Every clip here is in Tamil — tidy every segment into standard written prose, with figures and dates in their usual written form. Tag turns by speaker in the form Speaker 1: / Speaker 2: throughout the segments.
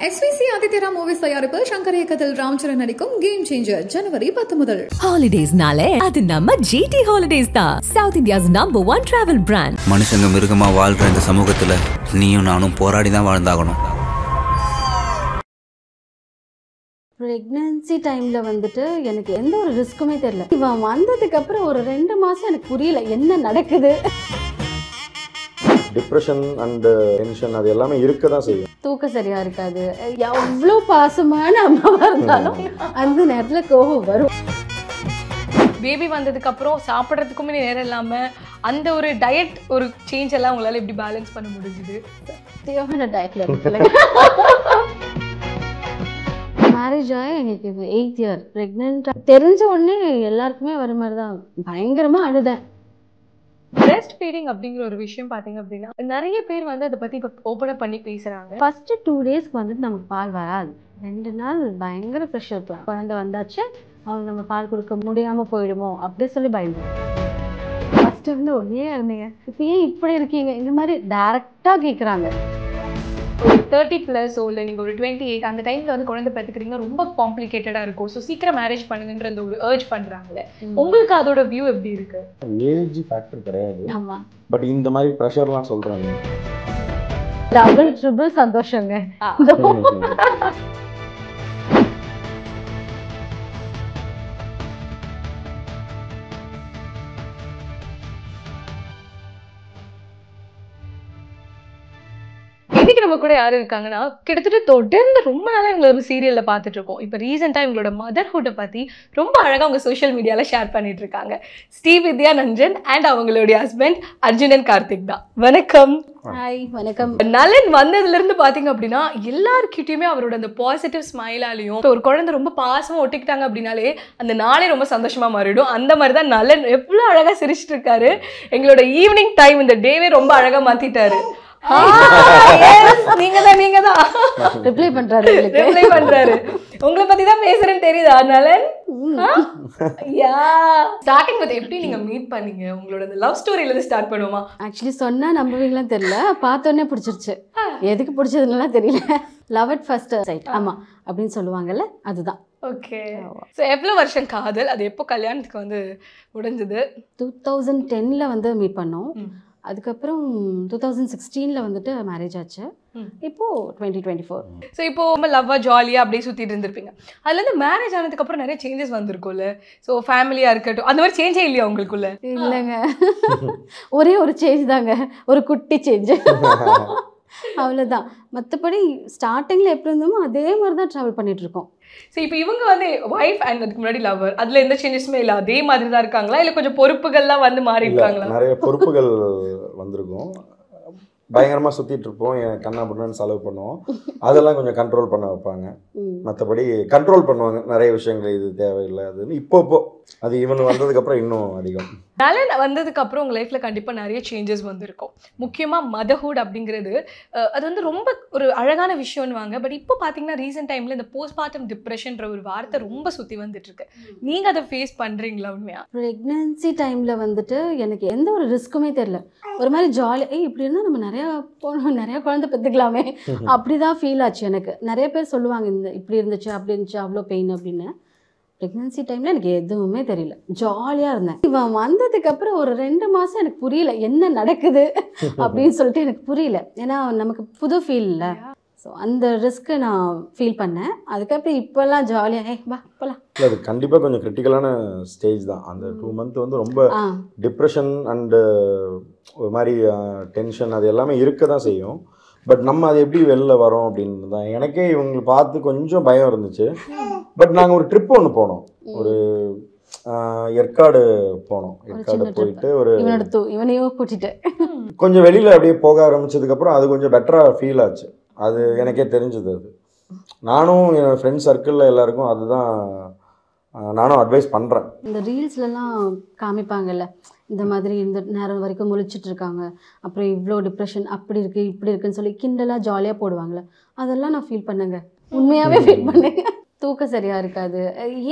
Speaker 1: SVC Aditya Movies தயாரிப்பில் சங்கர் இயக்கத்தில் ராம்சரண் நடிக்கும் கேம் சேஞ்சர் ஜனவரி 10 முதல்.
Speaker 2: ஹாலிடேஸ்னாலே அது நம்ம GT ஹாலிடேஸ் தான். South India's #1 travel brand.
Speaker 3: மனுஷங்க மிருகமா வாழ்ற இந்த சமூகத்துல நீயும் நானும் போராடி தான் வாழ்ந்தாகணும்.
Speaker 4: பிரெக்னன்சி டைமில் வந்துட்டு எனக்கு எந்த ஒரு ரிஸ்க்குமே தெரியல. இவன் வந்ததுக்கு அப்புறம் ஒரு 2 மாதம் எனக்கு புரியல என்ன நடக்குது.
Speaker 5: டிப்ரெஷன் அண்ட் டென்ஷன் அது எல்லாமே இருக்க தான் செய்யும்.
Speaker 4: தூக்கம் சரியாக இருக்காது. எவ்வளோ பாசமான அம்மாவாக இருந்தாலும் அந்த நேரத்தில் கோபம் வரும்.
Speaker 6: பேபி வந்ததுக்கு அப்புறம் சாப்பிட்றதுக்குமே நேரம் இல்லாமல் அந்த ஒரு டயட் ஒரு சேஞ்ச் எல்லாம் உங்களால் எப்படி பேலன்ஸ் பண்ண முடிஞ்சுது?
Speaker 4: சத்தியமான டயட்டில் இருக்குல்ல. மேரேஜ் ஆகி எனக்கு 8 இயர் ப்ரெக்னென்ட் தெரிஞ்ச உடனே எல்லாருக்குமே வர மாதிரி தான் பயங்கரமாக அழுதேன்.
Speaker 6: பிரெஸ்ட் ஃபீடிங் அப்படிங்கிற ஒரு விஷயம் பார்த்தீங்க அப்படின்னா நிறைய பேர் வந்து அதை பற்றி இப்போ ஓப்பனாக பண்ணி பேசுகிறாங்க.
Speaker 4: ஃபஸ்ட்டு 2 டேஸ்க்கு வந்துட்டு நமக்கு பால் வராது. 2 நாள் பயங்கர ப்ரெஷர் தான். குழந்தை வந்தாச்சு அவங்க நம்ம பால் கொடுக்க முடியாமல் போயிடுமோ அப்படி சொல்லி பயந்தோம். ஃபஸ்ட்டு வந்து ஒரே இருந்தீங்க இப்போ ஏன் இப்படி இருக்கீங்க இந்த மாதிரி டேரெக்டாக கேட்குறாங்க.
Speaker 6: ஒரு 30+ இல்லை நீங்கள் ஒரு 28 அந்த டைமில் வந்து குழந்தை பெற்றுக்கிறீங்க ரொம்ப காம்ப்ளிகேட்டடாக இருக்கும். ஸோ சீக்கிரம் மேரேஜ் பண்ணுங்கன்ற அந்த ஒரு ஏர்ஜ் பண்ணுறாங்களே, உங்களுக்கு அதோட வியூ எப்படி இருக்கு?
Speaker 5: ஏஜ் ஃபேக்டர் கிடையாது.
Speaker 4: ஆமாம்,
Speaker 5: பட் இந்த மாதிரி ப்ரெஷர்லாம் சொல்கிறாங்க.
Speaker 4: டபுள் ட்ரிபிள் சந்தோஷங்க.
Speaker 6: இன்னைக்கு நம்ம கூட யாரு இருக்காங்கன்னா கிட்டத்தட்ட தொடர்ந்து ரொம்ப நாளாக எங்களை ஒரு சீரியல்ல பார்த்துட்டு இருக்கோம். இப்போ ரீசெண்டாக இவங்களோட மதர்ஹுட்டை பற்றி ரொம்ப அழகாக அவங்க சோஷியல் மீடியாவில் ஷேர் பண்ணிட்டு இருக்காங்க. ஸ்ரீவித்யா நஞ்சன் அண்ட் அவங்களுடைய ஹஸ்பண்ட் அர்ஜுனன் கார்த்திக் தான். வணக்கம்.
Speaker 4: ஹாய், வணக்கம்.
Speaker 6: நலன் வந்ததுல இருந்து பாத்தீங்க அப்படின்னா எல்லாருக்கிட்டையுமே அவரோட அந்த பாசிட்டிவ் ஸ்மைலாலையும் ஒரு குழந்தை ரொம்ப பாசமா ஒட்டிக்கிட்டாங்க அப்படின்னாலே அந்த நாளே ரொம்ப சந்தோஷமா மாறிடும். அந்த மாதிரி தான் நலன் எவ்வளவு அழகா சிரிச்சிட்டு இருக்காரு. எங்களோட ஈவினிங் டைம் இந்த டேவே ரொம்ப அழகா மாத்திட்டாரு. நீங்கதான்
Speaker 4: ரிப்ளை பண்றாரு.
Speaker 6: உங்களை பத்தி தான் பேசுறேன்னு தெரியுதா நலன்? ஸ்டார்டிங் வித் எப்படி நீங்க மீட் பண்ணீங்க? உங்களோட அந்த லவ் ஸ்டோரியில இருந்து ஸ்டார்ட் பண்ணுவோமா?
Speaker 4: ஆக்சுவலி சொன்னா நம்புவீங்களான்னு தெரியல, பார்த்தோன்னே பிடிச்சிருச்சு. எதுக்கு பிடிச்சதுன்னா தெரியல. லவ் அட் ஃபர்ஸ்ட் சைட் ஆமா அப்படின்னு சொல்லுவாங்கல்ல, அதுதான்.
Speaker 6: ஓகே. ஸோ எவ்வளோ வருஷம் காதல்? அது எப்போ கல்யாணத்துக்கு வந்து முடிஞ்சது?
Speaker 4: 2010ல் வந்து மீட் பண்ணோம். அதுக்கப்புறம் 2016ல் வந்துட்டு மேரேஜ் ஆச்சு. இப்போ 2024.
Speaker 6: ஸோ இப்போ ரொம்ப லவ்வா ஜாலியாக அப்படியே சுற்றிட்டு இருந்திருப்பீங்க. அதுலேருந்து மேரேஜ் ஆனதுக்கப்புறம் நிறைய சேஞ்சஸ் வந்திருக்கும்ல. ஸோ ஃபேமிலியாக இருக்கட்டும் அந்த மாதிரி சேஞ்சே இல்லையா உங்களுக்குள்ள?
Speaker 4: இல்லைங்க, ஒரே ஒரு சேஞ்ச் தாங்க, ஒரு குட்டி சேஞ்சு அவ்வளோதான். மற்றபடி ஸ்டார்டிங்கில் எப்படி இருந்தோமோ அதே மாதிரி தான் ட்ராவல் பண்ணிட்டு இருக்கோம்.
Speaker 6: ஸோ இப்போ இவங்க வந்து ஒய்ஃப் அண்ட் அதுக்கு முன்னாடி லவர், அதில் எந்த சேஞ்சஸுமே இல்லை, அதே மாதிரி தான் இருக்காங்களா இல்லை கொஞ்சம் பொறுப்புகள்லாம் வந்து மாறி இருக்காங்களா?
Speaker 5: நிறைய பொறுப்புகள் வந்திருக்கும். பயங்கரமாக சுற்றிட்டு இருப்போம், என் கண்ணா பண்ணு செலவு பண்ணுவோம். அதெல்லாம் கொஞ்சம் கண்ட்ரோல் பண்ண வைப்பாங்க. மற்றபடி கண்ட்ரோல் பண்ணுவாங்க நிறைய விஷயங்கள், இது தேவையில்லை அதுன்னு. இப்போ அது இவன் வந்ததுக்கப்புறம் இன்னும் அதிகம்.
Speaker 6: நலன் வந்ததுக்கு அப்புறம் உங்கள் லைஃப்பில் கண்டிப்பாக நிறைய சேஞ்சஸ் வந்திருக்கும். முக்கியமாக மதர்ஹுட் அப்படிங்கிறது அது வந்து ரொம்ப ஒரு அழகான விஷயம்னுவாங்க. பட் இப்போ பார்த்தீங்கன்னா ரீசெண்ட் டைமில் இந்த போஸ்ட்மார்ட்டம் டிப்ரெஷன்ற ஒரு வார்த்தை ரொம்ப சுற்றி வந்துட்டுருக்கு. நீங்கள் அதை ஃபேஸ் பண்ணுறீங்களா? உண்மையாக
Speaker 4: ப்ரெக்னன்சி டைமில் வந்துட்டு எனக்கு எந்த ஒரு ரிஸ்க்குமே தெரியல. ஒரு மாதிரி ஜாலியாக இப்படி இருந்தால் நம்ம நிறையா குழந்தை பெற்றுக்கலாமே அப்படி தான் ஃபீல் ஆச்சு எனக்கு. நிறைய பேர் சொல்லுவாங்க இந்த இப்படி இருந்துச்சு அப்படி இருந்துச்சு அவ்வளோ பெயின் அப்படின்னு. ப்ரெக்னன்சி டைமில் எனக்கு எதுவுமே தெரியல, ஜாலியாக இருந்தேன். இவன் வந்ததுக்கப்புறம் ஒரு 2 மாதம் எனக்கு புரியல என்ன நடக்குது அப்படின்னு சொல்லிட்டு எனக்கு புரியல. ஏன்னா நமக்கு புது ஃபீல் இல்லை. ஸோ அந்த ரிஸ்க்கு நான் ஃபீல் பண்ணேன். அதுக்கப்புறம் இப்போல்லாம் ஜாலியாக போகலாம்.
Speaker 5: இல்லை, அது கண்டிப்பாக கொஞ்சம் கிரிட்டிக்கலான ஸ்டேஜ் தான். அந்த 2 மந்த் வந்து ரொம்ப டிப்ரெஷன் அண்டு ஒரு மாதிரி டென்ஷன் அது எல்லாமே இருக்க தான் செய்யும். பட் நம்ம அது எப்படி வெளில வரோம் அப்படின்னு தான் எனக்கே இவங்களை பார்த்து கொஞ்சம் பயம் இருந்துச்சு. பட் நாங்கள் ஒரு ட்ரிப் ஒன்று போனோம், ஒரு ஏற்காடு போனோம். ஏற்காடு போயிட்டு ஒரு
Speaker 4: இவனையும் கூட்டிட்டு
Speaker 5: கொஞ்சம் வெளியில் அப்படியே போக ஆரம்பிச்சதுக்கப்புறம் அது கொஞ்சம் பெட்டராக ஃபீல் ஆச்சு. அது எனக்கே தெரிஞ்சது. அது நானும் என் ஃப்ரெண்ட்ஸ் சர்க்கிளில் எல்லாருக்கும் அதுதான் நானும் அட்வைஸ் பண்ணுறேன்.
Speaker 4: இந்த ரீல்ஸ்லலாம் காமிப்பாங்கல்ல, இந்த மாதிரி இந்த நேரம் வரைக்கும் முழிச்சிட்டு இருக்காங்க, அப்புறம் இவ்வளோ டிப்ரெஷன் அப்படி இருக்குது இப்படி இருக்குன்னு சொல்லி கிண்டலாக ஜாலியாக போடுவாங்களே, அதெல்லாம் நான் ஃபீல் பண்ணேங்க. உண்மையாகவே ஃபீல் பண்ணேங்க. தூக்கம் சரியாக இருக்காது,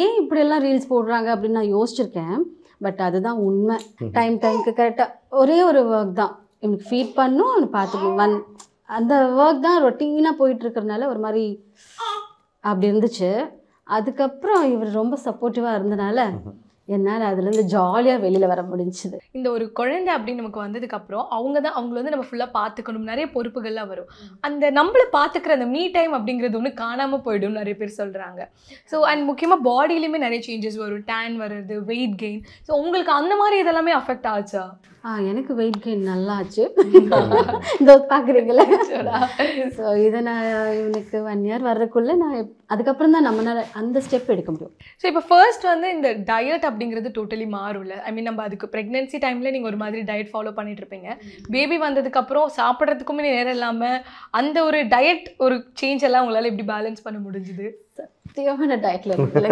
Speaker 4: ஏன் இப்படியெல்லாம் ரீல்ஸ் போடுறாங்க அப்படின்னு நான் யோசிச்சிருக்கேன். பட் அதுதான் உண்மை. டைமுக்கு கரெக்டாக ஒரே ஒரு ஒர்க் தான், இவனுக்கு ஃபீட் பண்ணும் அவனை பார்த்துக்கணும் அந்த ஒர்க் தான் ரொட்டீனாக போயிட்டுருக்கறனால ஒரு மாதிரி அப்படி இருந்துச்சு. அதுக்கப்புறம் இவர் ரொம்ப சப்போர்ட்டிவாக இருந்தனால என்னால் அதுலேருந்து ஜாலியாக வெளியில் வர முடிஞ்சுது.
Speaker 6: இந்த ஒரு குழந்தை அப்படின்னு நமக்கு வந்ததுக்கப்புறம் அவங்கள வந்து நம்ம ஃபுல்லாக பார்த்துக்கணும், நிறைய பொறுப்புகள்லாம் வரும். அந்த நம்மளை பார்த்துக்கிற அந்த மீ டைம் அப்படிங்கிறது ஒன்று காணாமல் போயிடும் நிறைய பேர் சொல்கிறாங்க. ஸோ அண்ட் முக்கியமாக பாடியிலையுமே நிறைய சேஞ்சஸ் வரும், டேன் வர்றது, வெயிட் கெயின். ஸோ உங்களுக்கு அந்த மாதிரி இதெல்லாமே அஃபெக்ட் ஆச்சா?
Speaker 4: எனக்கு வெயிட் கெயின் நல்லா ஆச்சு. இந்த பார்க்குறீங்களே. ஸோ இதை நான் இவனுக்கு 1 year வர்றதுக்குள்ளே நான் அதுக்கப்புறம் தான் நம்மளால் அந்த ஸ்டெப் எடுக்க முடியும்.
Speaker 6: ஸோ இப்போ ஃபர்ஸ்ட் வந்து இந்த டயட் அப்படிங்கிறது டோட்டலி மாறும்ல. ஐ மீன் நம்ம அதுக்கு ப்ரெக்னென்சி டைமில் நீங்கள் ஒரு மாதிரி டயட் ஃபாலோ பண்ணிட்டு இருப்பீங்க. பேபி வந்ததுக்கப்புறம் சாப்பிட்றதுக்குமே நேரம் இல்லாமல் அந்த ஒரு டயட் ஒரு சேஞ்ச் எல்லாம் உங்களால் எப்படி பேலன்ஸ் பண்ண முடிஞ்சுது?
Speaker 4: சத்தியமான டயட்டில் இருக்குல்ல.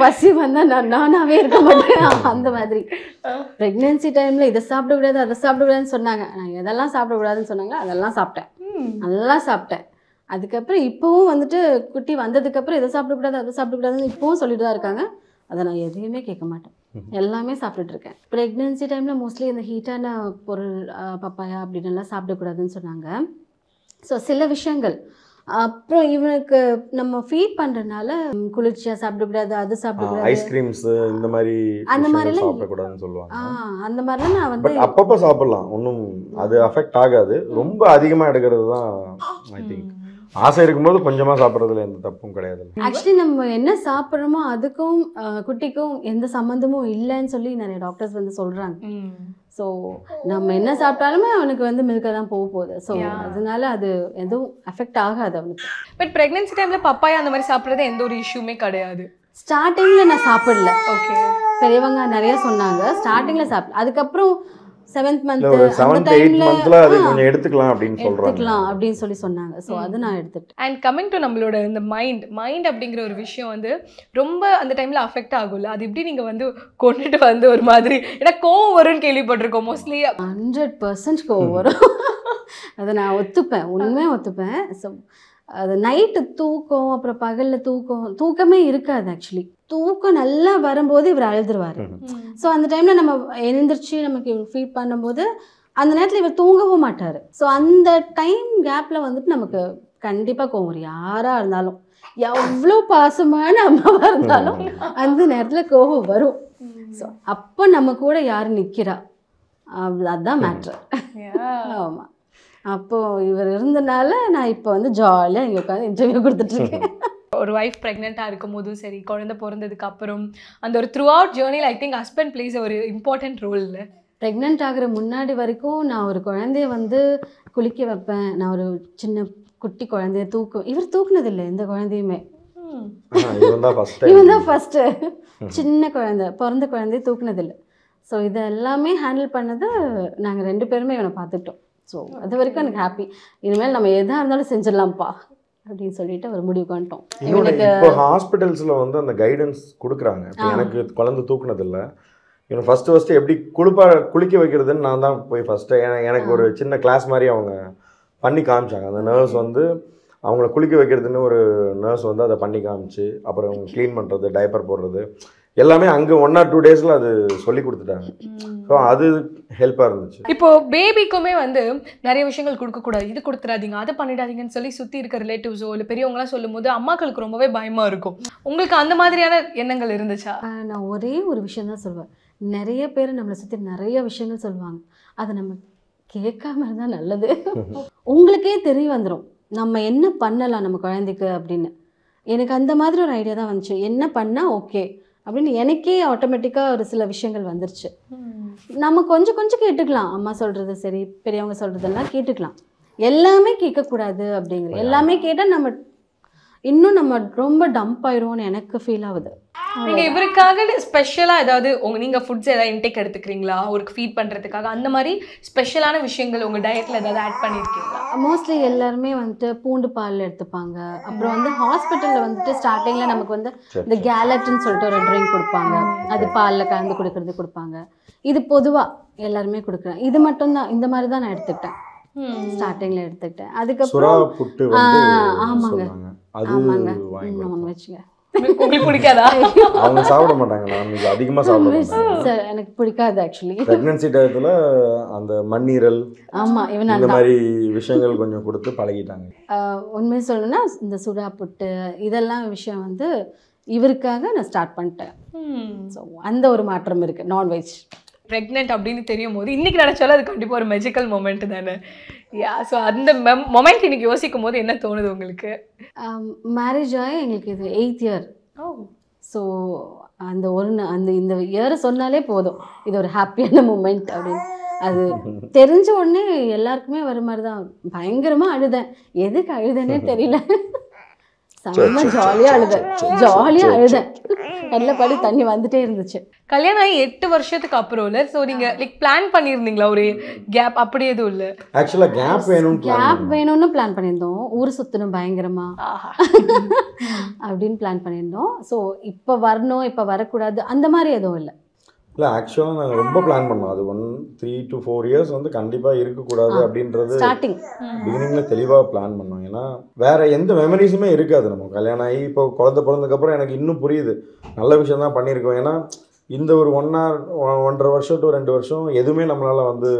Speaker 4: பசி வந்தால் நானாவே இருக்க மாட்டேன். அந்த மாதிரி ப்ரெக்னென்சி டைமில் இதை சாப்பிடக்கூடாது அதை சாப்பிடக்கூடாதுன்னு சொன்னாங்க. நான் எதெல்லாம் சாப்பிடக்கூடாதுன்னு சொன்னாங்க அதெல்லாம் சாப்பிட்டேன், நல்லா சாப்பிட்டேன். அதுக்கப்புறம் இப்போவும் வந்துட்டு குட்டி வந்ததுக்கப்புறம் இதை சாப்பிடக்கூடாது அதை சாப்பிடக்கூடாதுன்னு இப்போவும் சொல்லிட்டு தான் இருக்காங்க. அதை நான் எதையுமே கேட்க மாட்டேன், எல்லாமே சாப்பிட்டுட்டு இருக்கேன். ப்ரெக்னென்சி டைமில் மோஸ்ட்லி இந்த ஹீட்டான பொருள் பப்பாயா அப்படின்னு எல்லாம் சாப்பிடக்கூடாதுன்னு சொன்னாங்க. ஸோ சில விஷயங்கள் அப்புறம் இவனுக்கு நம்ம ஃபீட் பண்றதுனால குளிர்ச்சியா சாப்பிடக்கூடாது அது சாப்பிடக்கூடாது,
Speaker 5: ஐஸ்கிரீம்ஸ் இந்த மாதிரி
Speaker 4: அந்த மாதிரிலாம்
Speaker 5: சாப்பிடக்கூடாதுன்னு சொல்லுவாங்க.
Speaker 4: அந்த மாதிரிலாம் நான் வந்து
Speaker 5: அப்பப்போ சாப்பிடலாம், ஒன்றும் அது அஃபெக்ட் ஆகாது. ரொம்ப அதிகமாக எடுக்கிறது தான் ஐ திங்க். ஆசை இருக்கும்போது கொஞ்சமாக சாப்பிட்றதுல எந்த தப்பும் கிடையாது.
Speaker 4: ஆக்சுவலி நம்ம என்ன சாப்பிட்றோமோ அதுக்கும் குட்டிக்கும் எந்த சம்மந்தமும் இல்லைன்னு சொல்லி நிறைய டாக்டர்ஸ் வந்து சொல்கிறாங்க. ஸோ நம்ம என்ன சாப்பிட்டாலுமே அவனுக்கு வந்து மில்காக தான் போகுது. ஸோ அதனால அது எதுவும் அஃபெக்ட் ஆகாது அவனுக்கு.
Speaker 6: பட் ப்ரெக்னென்சி டைமில் பப்பாயா அந்த மாதிரி சாப்பிட்றது எந்த ஒரு இஷ்யூமே கிடையாது.
Speaker 4: ஸ்டார்டிங்கில் நான் சாப்பிடல.
Speaker 6: ஓகே,
Speaker 4: பெரியவங்க நிறைய சொன்னாங்க ஸ்டார்டிங்கில் சாப்பிடல. அதுக்கப்புறம் 7th month
Speaker 5: ஒரு 7th 8th monthல அது கொஞ்சம் எடுத்துக்கலாம்
Speaker 4: அப்படின்னு சொல்லி சொன்னாங்க. ஸோ அது நான் எடுத்துட்டேன்.
Speaker 6: அண்ட் கமிங் டு நம்மளோட இந்த மைண்ட் அப்படிங்கிற ஒரு விஷயம் வந்து ரொம்ப அந்த டைம்ல அஃபெக்ட் ஆகும்ல. அது எப்படி நீங்க வந்து கொண்டுட்டு வந்து ஒரு மாதிரி ஏன்னா கோவம் வரும்னு கேள்விப்பட்டிருக்கோம். மோஸ்ட்லி
Speaker 4: 100% கோவம் வரும். அதை நான் ஒத்துப்பேன், உண்மையாக ஒத்துப்பேன். ஸோ அது நைட்டு தூக்கம் அப்புறம் பகலில் தூக்கமே இருக்காது. ஆக்சுவலி தூக்கம் நல்லா வரும்போது இவர் அழுதுருவார். ஸோ அந்த டைமில் நம்ம எழுந்திரிச்சு நமக்கு இவர் ஃபீட் பண்ணும்போது அந்த நேரத்தில் இவர் தூங்கவும் மாட்டார். ஸோ அந்த டைம் கேப்பில் வந்துட்டு நமக்கு கண்டிப்பாக கோவம் வரும். யாராக இருந்தாலும் எவ்வளோ பாசமான அம்மாவாக இருந்தாலும் அந்த நேரத்தில் கோவம் வரும். ஸோ அப்போ நம்ம கூட யார் நிற்கிறா அதுதான் மேட்ரு. ஆமாம், அப்போது இவர் இருந்தனால நான் இப்போ வந்து ஜாலியாக இங்கே உட்காந்து இன்டர்வியூ கொடுத்துட்ருக்கேன்.
Speaker 6: ஒரு ஒய்ஃப் ப்ரெக்னெண்ட்டாக இருக்கும் போதும் சரி, குழந்தை பிறந்ததுக்கு அப்புறம் அந்த ஒரு த்ரூ அவுட் ஜேர்னியில் ஐ திங்க் ஹஸ்பண்ட் பிளேஸ் ஒரு இம்பார்ட்டன்ட் ரோல். இல்லை
Speaker 4: ப்ரெக்னென்ட் ஆகிற முன்னாடி வரைக்கும் நான் ஒரு குழந்தைய வந்து குளிக்க வைப்பேன். நான் ஒரு சின்ன குட்டி குழந்தைய இவர் தூக்குனதில்லை எந்த குழந்தையுமே. இவன் தான் ஃபஸ்ட்டு சின்ன குழந்தை, பிறந்த குழந்தைய தூக்குனதில்லை. ஸோ இதை எல்லாமே ஹேண்டில் பண்ணது நாங்கள் 2 பேருமே இவனை பார்த்துக்கிட்டோம். ஸோ அது வரைக்கும் எனக்கு ஹாப்பி. இனிமேல் நம்ம எதாக இருந்தாலும் செஞ்சிடலாம்ப்பா அப்படின்னு சொல்லிட்டு ஒரு முடிவுக்கு வந்துட்டோம்.
Speaker 5: இப்போ ஹாஸ்பிட்டல்ஸில் வந்து அந்த கைடன்ஸ் கொடுக்குறாங்க. இப்போ எனக்கு குழந்தை தூக்குனதில்லை, இவனை ஃபஸ்ட்டு எப்படி குளிக்க வைக்கிறதுன்னு நான் தான் போய் ஃபஸ்ட்டு எனக்கு ஒரு சின்ன கிளாஸ் மாதிரி அவங்க பண்ணி காமிச்சாங்க. அந்த நர்ஸ் வந்து அவங்கள குளிக்க வைக்கிறதுன்னு ஒரு நர்ஸ் வந்து அதை பண்ணி காமிச்சு அப்புறம் க்ளீன் பண்ணுறது, டைப்பர் போடுறது எல்லாமே அங்கே 1 or 2 daysல அது சொல்லி கொடுத்துட்டாங்க. ஸோ அது ஹெல்ப்பாக இருந்துச்சு.
Speaker 6: இப்போ பேபிக்குமே வந்து நிறைய விஷயங்கள் கொடுக்கக்கூடாது, இது கொடுத்துடாதீங்க அதை பண்ணிடாதீங்கன்னு சொல்லி சுற்றி இருக்க ரிலேட்டிவ்ஸோ இல்லை பெரியவங்களாம் சொல்லும் போது அம்மாக்களுக்கு ரொம்பவே பயமாக இருக்கும். உங்களுக்கு அந்த மாதிரியான எண்ணங்கள் இருந்துச்சா?
Speaker 4: நான் ஒரே ஒரு விஷயம் தான் சொல்லுவேன். நிறைய பேர் நம்மளை சுற்றி நிறைய விஷயங்கள் சொல்லுவாங்க, அதை நம்ம கேட்காம இருந்தால் நல்லது. உங்களுக்கே தெரிய வந்துடும் நம்ம என்ன பண்ணலாம் நம்ம குழந்தைக்கு அப்படின்னு. எனக்கு அந்த மாதிரி ஒரு ஐடியா தான் வந்துச்சு, என்ன பண்ணால் ஓகே அப்படின்னு எனக்கே ஆட்டோமேட்டிக்காக ஒரு சில விஷயங்கள் வந்துருச்சு. நம்ம கொஞ்சம் கேட்டுக்கலாம், அம்மா சொல்கிறது சரி பெரியவங்க சொல்கிறதெல்லாம் கேட்டுக்கலாம், எல்லாமே கேட்கக்கூடாது அப்படிங்கிற. எல்லாமே கேட்டால் நம்ம ரொம்ப டம்ப் ஆயிடுவோம்னு எனக்கு ஃபீல் ஆகுது.
Speaker 6: நீங்கள் இவருக்காக ஸ்பெஷலாக ஏதாவது நீங்கள் ஃபுட்ஸ் ஏதாவது இன்டேக் எடுத்துக்கிறீங்களா அவருக்கு ஃபீட் பண்ணுறதுக்காக? அந்த மாதிரி ஸ்பெஷலான விஷயங்கள் உங்கள் டயட்டில் ஏதாவது ஆட் பண்ணியிருக்கீங்களா?
Speaker 4: மோஸ்ட்லி எல்லாருமே வந்துட்டு பூண்டு பால் எடுத்துப்பாங்க. அப்புறம் வந்து ஹாஸ்பிட்டலில் வந்துட்டு ஸ்டார்டிங்கில் நமக்கு வந்து இந்த கேலட்னு சொல்லிட்டு ஒரு ட்ரிங்க் கொடுப்பாங்க, அது பாலில் கலந்து கொடுப்பாங்க. இது பொதுவாக எல்லாருமே கொடுக்குறேன். இது மட்டும்தான் இந்த மாதிரி தான் நான் எடுத்துக்கிட்டேன், ஸ்டார்டிங்கில் எடுத்துக்கிட்டேன். அதுக்கப்புறம் ஆமாங்க ஒன்று வச்சுங்க.
Speaker 6: உங்களுக்கு பிடிக்காதா?
Speaker 5: அவங்க சாப்பிட மாட்டாங்க, நான்வெஜ் அதிகமாக சாப்பிட மாட்டாங்க.
Speaker 4: சார் எனக்கு பிடிக்காது ஆக்சுவலி.
Speaker 5: ப்ரெக்னன்சி டயத்தில் அந்த மண்ணீரல் இந்த மாதிரி விஷயங்கள் கொஞ்சம் கொடுத்து பழகிட்டாங்க.
Speaker 4: உண்மையை சொல்லணும்னா இந்த சுடா புட்டு இதெல்லாம் விஷயம் வந்து இவருக்காக நான் ஸ்டார்ட் பண்ணிட்டேன். ஸோ அந்த ஒரு மாற்றம் இருக்குது. நான்வெஜ்
Speaker 6: ப்ரெக்னென்ட் அப்படின்னு தெரியும் போது இன்னைக்கு நினச்சாலும் அது கண்டிப்பாக ஒரு மெஜிக்கல் மொமெண்ட் தானே. யா, ஸோ அந்த மொமெண்ட் இன்னைக்கு யோசிக்கும் போது என்ன தோணுது உங்களுக்கு?
Speaker 4: மேரேஜ் ஆகி எங்களுக்கு இது 8th இயர். ஸோ அந்த இந்த இயரை சொன்னாலே போதும், இது ஒரு ஹாப்பியான மூமெண்ட் அப்படின்னு. அது தெரிஞ்ச உடனே எல்லாருக்குமே வர மாதிரி தான். பயங்கரமாக அழுதேன். எதுக்கு அழுதேனே தெரியல. செம்ம ஜாலியாக அழுதேன். நல்ல படி தண்ணி வந்துட்டே இருந்துச்சு.
Speaker 6: கல்யாணம் ஆகி 8 வருஷத்துக்கு அப்புறம் இல்லை. ஸோ நீங்கள் லைக் பிளான் பண்ணியிருந்தீங்களா ஒரு கேப்? அப்படி எதுவும் இல்லை.
Speaker 5: ஆக்சுவலாக கேப்
Speaker 4: வேணும்னு பிளான் பண்ணியிருந்தோம். ஊர் சுற்றணும் பயங்கரமா அப்படின்னு பிளான் பண்ணியிருந்தோம். ஸோ இப்போ வரணும் இப்போ வரக்கூடாது அந்த மாதிரி எதுவும் இல்லை.
Speaker 5: இல்லை, ஆக்சுவலாக நாங்கள் ரொம்ப பிளான் பண்ணோம். அது 3 to 4 years வந்து கண்டிப்பாக இருக்கக்கூடாது அப்படின்றது
Speaker 4: ஸ்டார்டிங்
Speaker 5: பிகினிங்கில் தெளிவாக பிளான் பண்ணோம். ஏன்னா வேறு எந்த மெமரிஸுமே இருக்காது. நம்ம கல்யாணம் ஆகி இப்போ குழந்தை பிறந்ததுக்கப்புறம் எனக்கு இன்னும் புரியுது, நல்ல விஷயம் தான் பண்ணியிருக்கோம். ஏன்னா இந்த ஒரு 1.5 வருஷம் to 2 வருஷம் எதுவுமே நம்மளால் வந்து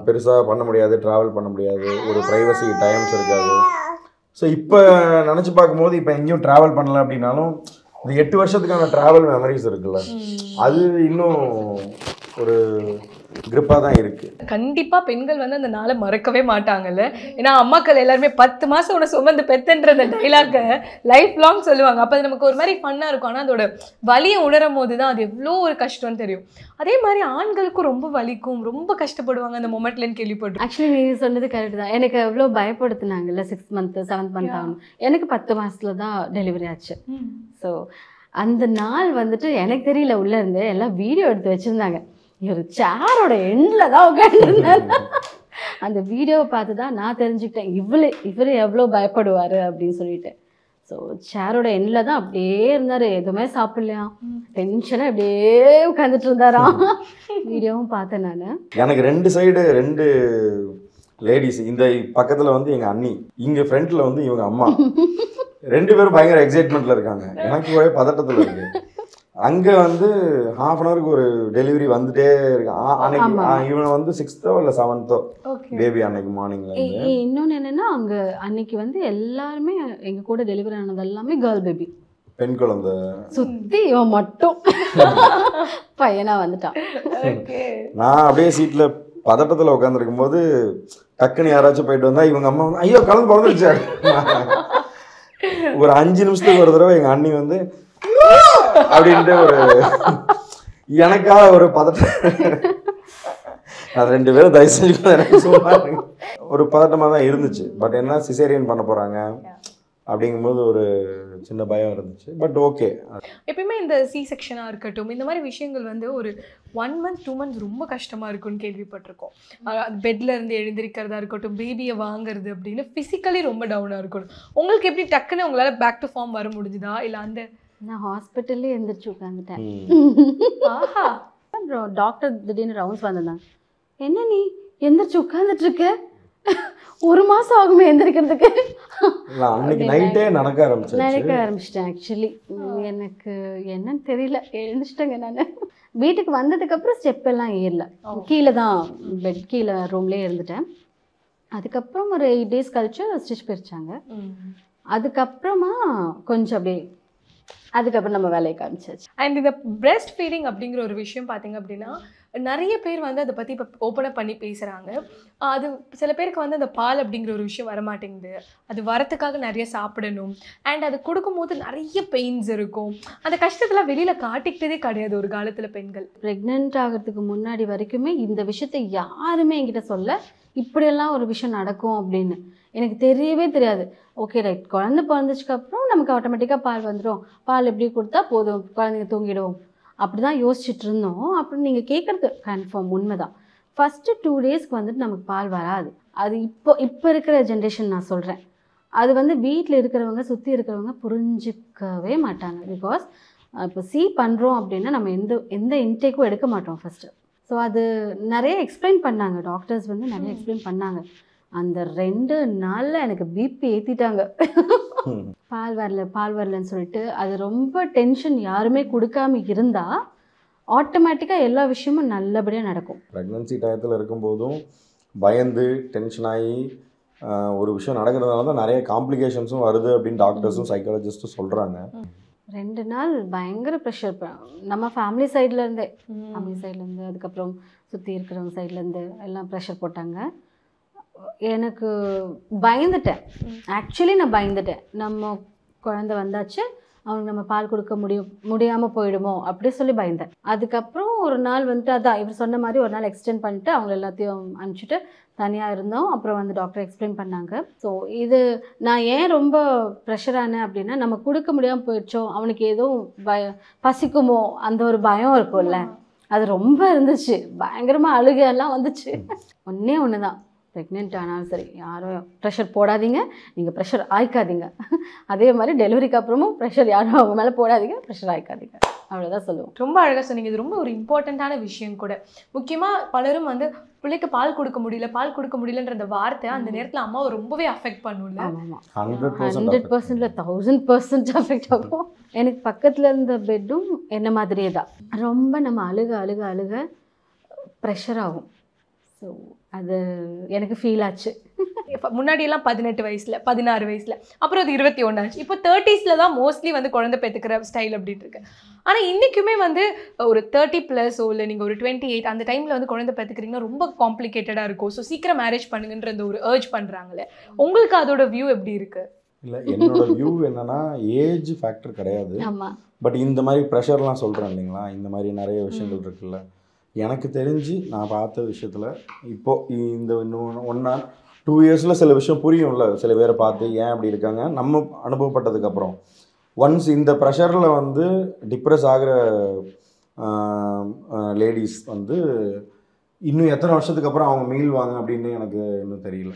Speaker 5: பெருசாக பண்ண முடியாது, ட்ராவல் பண்ண முடியாது, ஒரு ப்ரைவசி டைம்ஸ் இருக்காது. ஸோ இப்போ நினச்சி பார்க்கும்போது இப்போ எங்கேயும் ட்ராவல் பண்ணலை அப்படின்னாலும் இந்த 8 வருஷத்துக்கான ட்ராவல் மெமரிஸ் இருக்குல்ல, அது இன்னும் ஒரு கிரிப்பாக தான் இருக்குது.
Speaker 6: கண்டிப்பாக பெண்கள் வந்து அந்த நாளை மறக்கவே மாட்டாங்கல்ல. ஏன்னா அம்மாக்கள் எல்லாருமே 10 மாதம் உன சுமந்து பெத்தன்ற அந்த டைலாக்கை லைஃப் லாங் சொல்லுவாங்க. அப்போ அது நமக்கு ஒரு மாதிரி ஃபன்னாக இருக்கும். ஆனால் அதோட வலியை உணரும் போது தான் அது எவ்வளோ ஒரு கஷ்டம்னு தெரியும். அதே மாதிரி ஆண்களுக்கும் ரொம்ப வலிக்கும், ரொம்ப கஷ்டப்படுவாங்க அந்த மொமெண்ட்லன்னு கேள்விப்பட்டோம்.
Speaker 4: ஆக்சுவலி நீங்கள் சொன்னது கரெக்ட் தான். எனக்கு எவ்வளோ பயப்படுத்தினாங்கல்ல 6 month 7th month ஆகணும். எனக்கு 10 மாதத்தில் தான் டெலிவரி ஆச்சு. ஸோ அந்த நாள் வந்துட்டு எனக்கு தெரியல, உள்ளே இருந்து எல்லாம் வீடியோ எடுத்து வச்சுருந்தாங்க. இவர் சேரோட எண்டில் தான் உட்காந்துருந்தார். அந்த வீடியோவை பார்த்து தான் நான் தெரிஞ்சுக்கிட்டேன் இவர் எவ்வளோ பயப்படுவார் அப்படின்னு சொல்லிட்டு. ஸோ சேரோட எண்டில் தான் அப்படியே இருந்தார், எதுவுமே சாப்பிடலையாம், டென்ஷனாக அப்படியே உட்காந்துட்டு இருந்தாராம். வீடியோவும் பார்த்தேன் நான்.
Speaker 5: எனக்கு 2 சைடு 2 லேடிஸ். இந்த பக்கத்தில் வந்து எங்கள் அண்ணி, இங்கே ஃப்ரண்ட்டில் வந்து இவங்க அம்மா. 2 பேரும் பயங்கர எக்ஸைட்மெண்ட்டில் இருக்காங்க. எனக்கு ஒரே பதட்டத்தில் இருக்கு. அங்கே வந்து 1/2 an hourக்கு ஒரு டெலிவரி வந்துட்டே இருக்கு. அன்னைக்கு இவனை வந்து 6th இல்லை 7th பேபி அன்னைக்கு மார்னிங்ல.
Speaker 4: இன்னொன்று என்னன்னா, அங்கே அன்னைக்கு வந்து எல்லாருமே எங்கள் கூட டெலிவரி ஆனது எல்லாமே கேர்ள் பேபி,
Speaker 5: பெண் குழந்தை.
Speaker 4: சுற்றி இவன் மட்டும் பையனாக வந்துட்டான்.
Speaker 5: நான் அப்படியே சீட்டில் பதட்டத்தில் உட்காந்துருக்கும் போது டக்குன்னு யாராச்சும் போயிட்டு வந்தா இவங்க அம்மா வந்து ஐயோ கலந்து பிறந்துருச்சு. ஒரு 5 நிமிஷத்துக்கு ஒரு தடவை எங்கள் அண்ணி வந்து அப்படின்ட்டு ஒரு எனக்காக ஒரு பதட்டம். அது 2 பேரும் தயவு செஞ்சு எனக்கு சொல்லுவாங்க. ஒரு பதட்டமாக தான் இருந்துச்சு. பட் என்ன சிசேரியன் பண்ண போகிறாங்க அப்படிங்கும்போது ஒரு சின்ன பயம் இருந்துச்சு. But okay.
Speaker 6: எப்பயுமே இந்த சி செக்ஷனாக இருக்கட்டும், இந்த மாதிரி விஷயங்கள் வந்து ஒரு 1 month 2 months ரொம்ப கஷ்டமாக இருக்கும்னு கேள்விப்பட்டிருக்கோம். பெட்ல இருந்து எழுந்திருக்கிறதா இருக்கட்டும், பேபியை வாங்குறது அப்படின்னு ஃபிசிக்கலி ரொம்ப டவுனாக இருக்கணும். உங்களுக்கு எப்படி டக்குன்னு உங்களால் பேக் டு ஃபார்ம் வர முடிஞ்சுதா? இல்லை அந்த
Speaker 4: நான் ஹாஸ்பிட்டல்லே எழுந்திரிச்சு உட்காந்துட்டேன். அப்புறம் டாக்டர் திடீர்னு ரவுண்ட்ஸ் வந்திருந்தாங்க. என்ன நீ எந்திரிச்சு உட்காந்துட்டு இருக்க, 1 மாதம் ஆகுமே எந்திரிக்கிறதுக்கு.
Speaker 5: அன்னைக்கு நைட்டே நடக்க
Speaker 4: ஆரம்பிச்சிட்டேன். ஆக்சுவலி எனக்கு என்னன்னு தெரியல, எழுந்துச்சிட்டேங்க. நான் வீட்டுக்கு வந்ததுக்கப்புறம் ஸ்டெப் எல்லாம் ஏறல, கீழே தான் பெட் கீழே ரூம்லேயே இருந்துட்டேன். அதுக்கப்புறம் ஒரு 8 days கழிச்சு ஸ்டிச் பிரிச்சாங்க. அதுக்கப்புறமா கொஞ்சம் அப்படியே அதுக்கப்புறம் நம்ம வேலையை காமிச்சாச்சு.
Speaker 6: அண்ட் இந்த பிரெஸ்ட் ஃபீடிங் அப்படிங்கிற ஒரு விஷயம் பார்த்தீங்க அப்படின்னா நிறைய பேர் வந்து அதை பற்றி இப்போ ஓப்பனாக பண்ணி பேசுகிறாங்க. அது சில பேருக்கு வந்து அந்த பால் அப்படிங்கிற ஒரு விஷயம் வரமாட்டேங்குது, அது வரத்துக்காக நிறைய சாப்பிடணும், அண்ட் அது கொடுக்கும்போது நிறைய பெயின்ஸ் இருக்கும். அந்த கஷ்டத்தெல்லாம் வெளியில் காட்டிக்கிட்டதே கிடையாது ஒரு காலத்தில் பெண்கள்.
Speaker 4: ப்ரெக்னென்ட் ஆகிறதுக்கு முன்னாடி வரைக்குமே இந்த விஷயத்தை யாருமே என்கிட்ட சொல்ல, இப்படியெல்லாம் ஒரு விஷயம் நடக்கும் அப்படின்னு எனக்கு தெரியவே தெரியாது. ஓகே ரைட், குழந்தை பிறந்துச்சுக்கப்புறம் நமக்கு ஆட்டோமேட்டிக்காக பால் வந்துடும், பால் எப்படி கொடுத்தா போதும், குழந்தைங்க தூங்கிடும், அப்படி தான் யோசிச்சுட்டு இருந்தோம். அப்புறம் நீங்கள் கேட்குறது கன்ஃபார்ம் உண்மை தான். ஃபஸ்ட்டு 2 daysக்கு வந்துட்டு நமக்கு பால் வராது. அது இப்போ இருக்கிற ஜென்ரேஷன் நான் சொல்கிறேன். அது வந்து வீட்டில் இருக்கிறவங்க சுற்றி இருக்கிறவங்க புரிஞ்சிக்கவே மாட்டாங்க. பிகாஸ் இப்போ பண்ணுறோம் அப்படின்னா நம்ம எந்த இன்டேக்கும் எடுக்க மாட்டோம் ஃபஸ்ட்டு. ஸோ அது நிறைய எக்ஸ்பிளைன் பண்ணாங்க, டாக்டர்ஸ் வந்து நிறைய எக்ஸ்பிளைன் பண்ணாங்க. அந்த 2 நாளில் எனக்கு பிபி ஏற்றிட்டாங்க. பால் வரலன்னு சொல்லிட்டு அது ரொம்ப டென்ஷன் யாருமே கொடுக்காம இருந்தால் ஆட்டோமேட்டிக்காக எல்லா விஷயமும் நல்லபடியாக நடக்கும்.
Speaker 5: ப்ரெக்னன்சி டயத்தில் இருக்கும்போதும் பயந்து டென்ஷன் ஆகி ஒரு விஷயம் நடக்கிறதுனால தான் நிறைய காம்ப்ளிகேஷன்ஸும் வருது அப்படின்னு டாக்டர்ஸும் சைக்காலஜிஸ்ட்டும் சொல்கிறாங்க.
Speaker 4: 2 நாள் பயங்கர ப்ரெஷர் நம்ம ஃபேமிலி சைட்லேருந்தே அதுக்கப்புறம் சுற்றி இருக்கிறவங்க சைட்லேருந்து எல்லாம் ப்ரெஷர் போட்டாங்க. எனக்கு பயந்துட்டேன், ஆக்சுவலி நான் பயந்துட்டேன். நம்ம குழந்தை வந்தாச்சு, அவனுக்கு நம்ம பால் கொடுக்க முடியாமல் போயிடுமோ அப்படி சொல்லி பயந்தேன். அதுக்கப்புறம் ஒரு நாள் வந்துட்டு அதான் இவர் சொன்ன மாதிரி ஒரு நாள் எக்ஸ்டெண்ட் பண்ணிட்டு அவங்க எல்லாத்தையும் அனுப்பிச்சிட்டு தனியாக இருந்தோம். அப்புறம் வந்து டாக்டர் எக்ஸ்பிளைன் பண்ணாங்க. ஸோ இது நான் ஏன் ரொம்ப ப்ரெஷரானேன் அப்படின்னா, நம்ம கொடுக்க முடியாமல் போயிடுச்சோ, அவனுக்கு எதுவும் பசிக்குமோ அந்த ஒரு பயம் இருக்கும்ல, அது ரொம்ப இருந்துச்சு. பயங்கரமாக அழுகையெல்லாம் வந்துச்சு. ஒன்று தான், ப்ரெக்னென்ட் ஆனாலும் சரி யாரும் ப்ரெஷர் போடாதீங்க, நீங்கள் ப்ரெஷர் ஆய்க்காதீங்க. அதே மாதிரி டெலிவரிக்கு அப்புறமும் ப்ரெஷர் யாரும் அவங்க மேலே போடாதீங்க, ப்ரெஷர் ஆய்க்காதீங்க, அவ்வளோதான் சொல்லுவோம்.
Speaker 6: ரொம்ப அழகாக சொன்னீங்க. இது ரொம்ப ஒரு இம்பார்ட்டண்ட்டான விஷயம் கூட. முக்கியமாக பலரும் வந்து பிள்ளைக்கு பால் கொடுக்க முடியலன்ற அந்த வார்த்தை அந்த நேரத்தில் அம்மாவை ரொம்பவே அஃபெக்ட் பண்ணும்ல.
Speaker 4: ஆமாம், 100%, 1000% அஃபெக்ட் ஆகும். எனக்கு பக்கத்தில் இருந்த பெட்டும் என்ன மாதிரியே தான். ரொம்ப நம்ம அழுக ப்ரெஷர் ஆகும். ஸோ அது எனக்கு ஃபீல் ஆச்சு.
Speaker 6: முன்னாடியெல்லாம் 18 வயசில் 16 வயசில் அப்புறம் அது 21 ஆச்சு. இப்போ 30s தான் மோஸ்ட்லி வந்து குழந்தை பெற்றுக்கிற ஸ்டைல் அப்படின்னு இருக்கு. ஆனால் இன்றைக்குமே வந்து ஒரு 30+ இல்லை நீங்கள் ஒரு 28 அந்த டைமில் வந்து குழந்தை பெற்றுக்கிறீங்கன்னா ரொம்ப காம்ப்ளிகேட்டடாக இருக்கும். ஸோ சீக்கிரம் மேரேஜ் பண்ணுங்கன்ற ஒரு ஏர்ஜ் பண்ணுறாங்களே, உங்களுக்கு அதோட வியூ எப்படி இருக்குது?
Speaker 5: இல்லை, என்னோட வியூ என்னன்னா ஏஜ் ஃபேக்டர் கிடையாது. பட் இந்த மாதிரி ப்ரெஷர்லாம் சொல்கிறேன் இல்லைங்களா, இந்த மாதிரி நிறைய விஷயங்கள் இருக்குல்ல, எனக்கு தெரிஞ்சு நான் பார்த்த விஷயத்தில் இப்போது இந்த இன்னும் 1 or 2 இயர்ஸில் சில விஷயம் புரியும்ல, சில பேரை பார்த்து ஏன் அப்படி இருக்காங்க நம்ம அனுபவப்பட்டதுக்கப்புறம். ஒன்ஸ் இந்த ப்ரெஷரில் வந்து டிப்ரெஸ் ஆகிற லேடிஸ் வந்து இன்னும் எத்தனை வருஷத்துக்கு அப்புறம் அவங்க மீள்வாங்க அப்படின்னு எனக்கு இன்னும் தெரியல.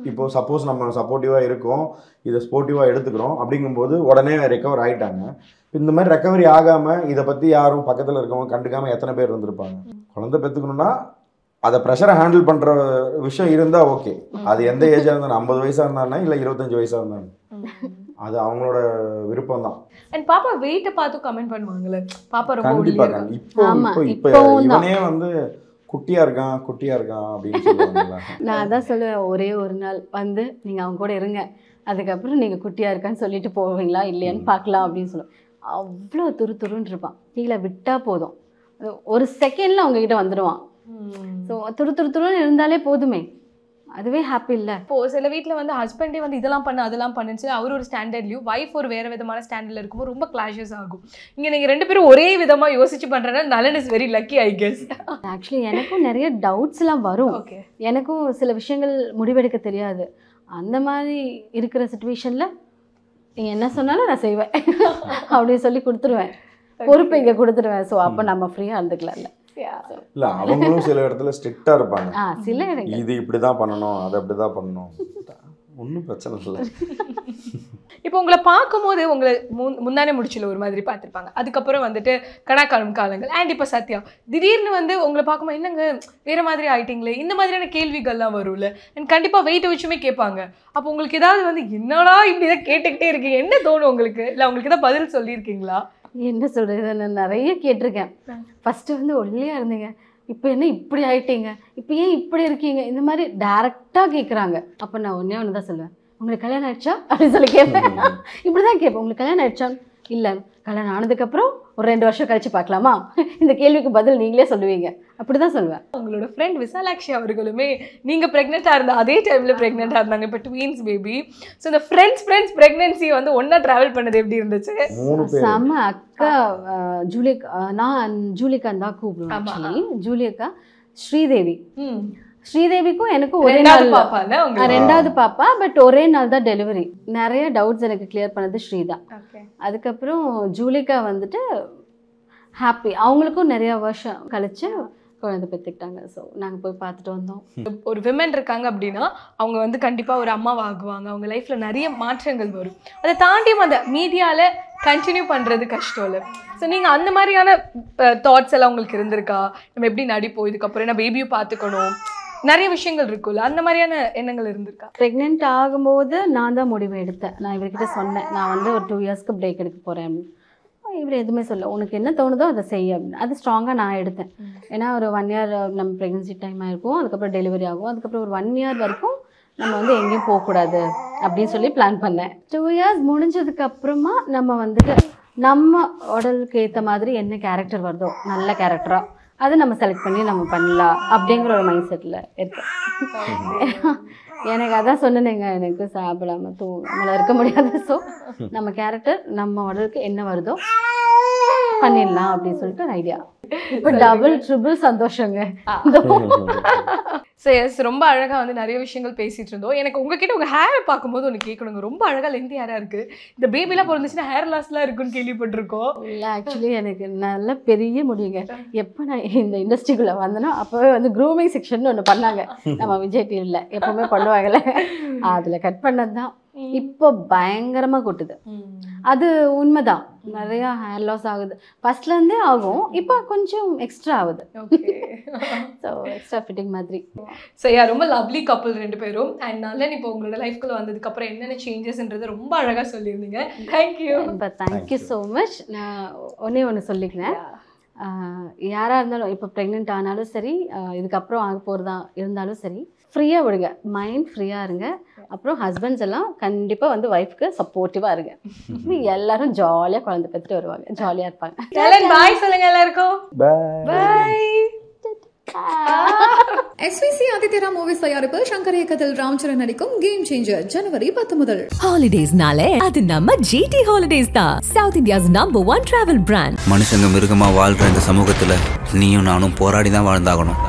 Speaker 5: இப்போது சப்போஸ் நம்ம சப்போர்ட்டிவாக இருக்கோம், இதை ஸ்போர்ட்டிவாக எடுத்துக்கிறோம் அப்படிங்கும்போது உடனே ரெக்கவர் ஆகிட்டாங்க. இந்த மாதிரி ரெக்கவரி ஆகாமல் இதை பற்றி யாரும் பக்கத்தில் இருக்கவங்க கண்டுக்காமல் எத்தனை பேர் இருந்திருப்பாங்க. குழந்தை பெற்றுக்கணுன்னா அதை ப்ரெஷரை ஹேண்டில் பண்ணுற விஷயம் இருந்தால் ஓகே. அது எந்த ஏஜாக இருந்தாலும் 50 வயசாக இருந்தானே இல்லை 25 வயசாக இருந்தாங்க, அது அவங்களோட விருப்பம் தான்.
Speaker 6: அண்ட் பாப்பா வெயிட்டை பார்த்து கமெண்ட் பண்ணுவாங்களே, பாப்பா ரொம்ப
Speaker 5: கண்டிப்பாக. இப்போ இவனே வந்து குட்டியாக இருக்கான் அப்படின்னு சொல்லுவாங்களா.
Speaker 4: நான் அதான் சொல்லுவேன், ஒரே ஒரு நாள் வந்து நீங்கள் அவங்க கூட இருங்க, அதுக்கப்புறம் நீங்கள் குட்டியாக இருக்கான்னு சொல்லிட்டு போவீங்களா இல்லையான்னு பார்க்கலாம் அப்படின்னு சொல்லுவேன். அவ்வளோ துருன்னு இருப்பான். கீழே விட்டால் போதும், ஒரு செகண்டில் அவங்ககிட்ட வந்துடுவான். ஸோ துருன்னு இருந்தாலே போதுமே, அதுவே ஹாப்பி இல்லை.
Speaker 6: இப்போது சில வீட்டில் வந்து ஹஸ்பண்டே வந்து இதெல்லாம் பண்ணு அதெல்லாம் பண்ணுச்சு, அவர் ஒரு ஸ்டாண்டர்ட்லையும் வைஃப் ஒரு வேறு விதமான ஸ்டாண்டர்டில் இருக்கும்போது ரொம்ப கிளாஷஸ் ஆகும். இங்கே நீங்கள் 2 பேரும் ஒரே விதமாக யோசிச்சு பண்ணுறேன்னா நலன் is very lucky I guess.
Speaker 4: Actually எனக்கும் நிறைய டவுட்ஸ்லாம் வரும்.
Speaker 6: ஓகே,
Speaker 4: எனக்கும் சில விஷயங்கள் முடிவெடுக்க தெரியாது. அந்த மாதிரி இருக்கிற சுச்சுவேஷனில் நீங்கள் என்ன சொன்னாலும் நான் செய்வேன் அப்படின்னு சொல்லி கொடுத்துருவேன், பொறுப்பை இங்கே கொடுத்துருவேன். ஸோ அப்போ நம்ம ஃப்ரீயாக இருந்துக்கலாம்ல.
Speaker 5: இல்லை, அவங்களும் சில இடத்துல ஸ்ட்ரிக்டாக இருப்பாங்க.
Speaker 4: சில இடங்கள்
Speaker 5: இது இப்படி தான் பண்ணணும், அதை அப்படி தான் பண்ணணும், ஒன்றும் பிரச்சனை இல்லை.
Speaker 6: இப்போ உங்களை பார்க்கும்போது உங்களை முந்தானே முடிச்சில ஒரு மாதிரி பார்த்துருப்பாங்க, அதுக்கப்புறம் வந்துட்டு கணக்காலம் காலங்கள் அண்ட் இப்போ சத்யா திடீர்னு வந்து உங்களை பார்க்கும்போது என்னங்க வேறு மாதிரி ஆயிட்டீங்களே, இந்த மாதிரியான கேள்விகள்லாம் வரும்ல. அண்ட் கண்டிப்பாக வெயிட்டை வச்சுமே கேட்பாங்க. அப்போ உங்களுக்கு ஏதாவது வந்து என்னடா இப்படி தான் கேட்டுக்கிட்டே இருக்கீங்க, என்ன தோணும் உங்களுக்கு? இல்லை உங்களுக்கு ஏதாவது பதில் சொல்லியிருக்கீங்களா?
Speaker 4: என்ன சொல்கிறது, நான் நிறைய கேட்டிருக்கேன். ஃபஸ்ட்டு வந்து ஒல்லியாக இருந்தீங்க, இப்போ என்ன இப்படி ஆகிட்டீங்க, இப்போ ஏன் இப்படி இருக்கீங்க, இந்த மாதிரி டேரெக்டாக கேட்குறாங்க. அப்போ நான் ஒன்று தான் சொல்லுவேன், உங்களுக்கு கல்யாணம் ஆயிடுச்சா அப்படின்னு சொல்லி கேட்பேன். இப்படி தான் கேட்பேன், உங்களுக்கு கல்யாணம் ஆயிடுச்சா? இல்லை, கல்யாணம் ஆனதுக்கப்புறம் ஒரு 2 வருஷம் கழிச்சு பார்க்கலாமா, இந்த கேள்விக்கு பதில் நீங்களே சொல்லுவீங்க, அப்படி தான் சொல்லுவேன்.
Speaker 6: உங்களோட ஃப்ரெண்ட் விசாலாக்ஷி அவர்களுமே நீங்கள் ப்ரெக்னெண்ட்டாக இருந்தால் அதே டைமில் ப்ரெக்னெண்ட்டாக இருந்தாங்க, இப்போ ட்வீன்ஸ் பேபி. ஸோ இந்த ஃப்ரெண்ட்ஸ் ப்ரெக்னென்சி வந்து ஒன்றா ட்ராவல் பண்ணது எப்படி இருந்துச்சு?
Speaker 4: செம்ம. அக்கா ஜூலியக்கா, நான் ஜூலியக்கான்னு தான் கூப்பிடுவேன். ஆக்சுவலி ஜூலியக்கா ஸ்ரீதேவிக்கும் எனக்கும் ஒரே நாள்
Speaker 6: பாப்பா,
Speaker 4: 2வது பாப்பா, பட் ஒரே நாள் தான் டெலிவரி. நிறைய டவுட்ஸ் எனக்கு கிளியர் பண்ணது ஸ்ரீதா. அதுக்கப்புறம் ஜூலிகா வந்துட்டு ஹாப்பி, அவங்களுக்கும் நிறைய வருஷம் கழிச்சு குழந்தை பெற்றுக்கிட்டாங்க. ஸோ நாங்கள் போய் பார்த்துட்டு வந்தோம்.
Speaker 6: ஒரு விமன் இருக்காங்க அப்படின்னா அவங்க வந்து கண்டிப்பாக ஒரு அம்மாவாகுவாங்க, அவங்க லைஃப்பில் நிறைய மாற்றங்கள் வரும். அதை தாண்டியும் அந்த மீடியாவில் கண்டினியூ பண்ணுறது கஷ்டம் இல்லை. ஸோ நீங்கள் அந்த மாதிரியான தாட்ஸ் எல்லாம் உங்களுக்கு இருந்திருக்கா? நம்ம எப்படி நடிப்போம், இதுக்கப்புறம் என்ன பேபியும் பார்த்துக்கணும், நிறைய விஷயங்கள் இருக்குல்ல, அந்த மாதிரியான எண்ணங்கள் இருந்திருக்கா?
Speaker 4: ப்ரெக்னென்ட் ஆகும்போது நான் தான் முடிவு எடுத்தேன். நான் இவர்கிட்ட சொன்னேன், நான் வந்து ஒரு 2 இயர்ஸ்க்கு பிரேக் எடுக்க போகிறேன் அப்படின்னு. இவர் எதுவுமே சொல்ல, உனக்கு என்ன தோணுதோ அதை செய்ய அப்படின்னு. அது ஸ்ட்ராங்காக நான் எடுத்தேன். ஏன்னா ஒரு 1 இயர் நம்ம ப்ரெக்னன்சி டைம் ஆகிருக்கும், அதுக்கப்புறம் டெலிவரி ஆகும், அதுக்கப்புறம் ஒரு 1 இயர் வரைக்கும் நம்ம வந்து எங்கேயும் போகக்கூடாது அப்படின்னு சொல்லி பிளான் பண்ணேன். 2 இயர்ஸ் முடிஞ்சதுக்கப்புறமா நம்ம வந்துட்டு நம்ம உடலுக்கு ஏற்ற மாதிரி என்ன கேரக்டர் வருதோ, நல்ல கேரக்டராக அதை நம்ம செலக்ட் பண்ணி நம்ம பண்ணலாம் அப்படிங்கிற ஒரு மைண்ட் செட்டில் இருக்கேன். எனக்கு அதான் சொன்னேங்க, எனக்கு சாப்பிடாம நம்மளால் இருக்க முடியாது. ஸோ நம்ம கேரக்டர் நம்ம உடலுக்கு என்ன வருதோ பண்ணிடலாம் அப்படின்னு சொல்லிட்டு ஒரு ஐடியா. இப்போ டபுள் ட்ரிபிள் சந்தோஷங்க.
Speaker 6: ரொம்ப அழகா வந்து நிறைய விஷயங்கள் பேசிட்டு இருந்தோம். எனக்கு உங்ககிட்ட உங்க ஹேரை பார்க்கும்போது ஒன்று கேட்கணுங்க. ரொம்ப அழகா லெந்தி ஹேரா இருக்கு. இந்த பேபிலாம் பிறந்துச்சுன்னா ஹேர் லாஸ்லாம் இருக்குன்னு கேள்விப்பட்டிருக்கோம்.
Speaker 4: இல்லை, ஆக்சுவலி எனக்கு நல்ல பெரிய முடியுங்க. எப்போ நான் இந்த இண்டஸ்ட்ரிக்குள்ளே வந்தேனோ அப்போவே வந்து க்ரூமிங் செக்ஷன் ஒன்று பண்ணாங்க நம்ம விஜய் டிவியில். எப்போவுமே பண்ணுவாங்கல்ல, அதில் கட் பண்ணது தான். இப்போ பயங்கரமாக கொட்டுது. அது உண்மைதான், நிறையா ஹேர் லாஸ் ஆகுது. ஃபர்ஸ்ட்லேருந்தே ஆகும், இப்போ கொஞ்சம் எக்ஸ்ட்ரா ஆகுது. ஸோ எக்ஸ்ட்ரா ஃபிட்டிங் மாதிரி.
Speaker 6: ஸோ ரொம்ப லவ்லி கப்புள் 2 பேரும். அண்ட் நல்ல இப்போ உங்களோட லைஃப்குள்ளே வந்ததுக்கப்புறம் என்னென்ன சேஞ்சஸ்ன்றது ரொம்ப அழகாக சொல்லியிருந்தீங்க. தேங்க்யூ.
Speaker 4: இப்போ தேங்க்யூ ஸோ மச். நான் ஒன்று சொல்லிக்கிறேன், யாராக இருந்தாலும் இப்போ ப்ரெக்னென்ட் ஆனாலும் சரி, இதுக்கப்புறம் ஆக போகிறதா இருந்தாலும் சரி, ஃப்ரீயாக விடுங்க, மைண்ட் ஃப்ரீயாக இருங்க. அப்புறம் ஹஸ்பண்ட்ஸ் எல்லாம் கண்டிப்பாக வந்து ஒய்ஃப்க்கு சப்போர்ட்டிவாக இருங்க. எல்லாரும் ஜாலியாக குழந்தை பெற்றுட்டு வருவாங்க, ஜாலியாக இருப்பாங்க.
Speaker 6: பாய் சொல்லுங்க எல்லாருக்கும். பாய்.
Speaker 1: SVC ஆதித்யரா மூவிஸ் தயாரிப்பில் சங்கர் இயக்கத்தில் ராம்சரண் நடிக்கும் கேம் சேஞ்சர் ஜனவரி 10 முதல்.
Speaker 2: ஹாலிடேஸ்னாலே அது நம்ம GT ஹாலிடேஸ் தான், south India's number 1 travel brand.
Speaker 3: மனுஷங்க மிருகமா வாழ்ற இந்த சமூகத்துல நீயும் நானும் போராடி தான் வாழ்ந்தாகணும்.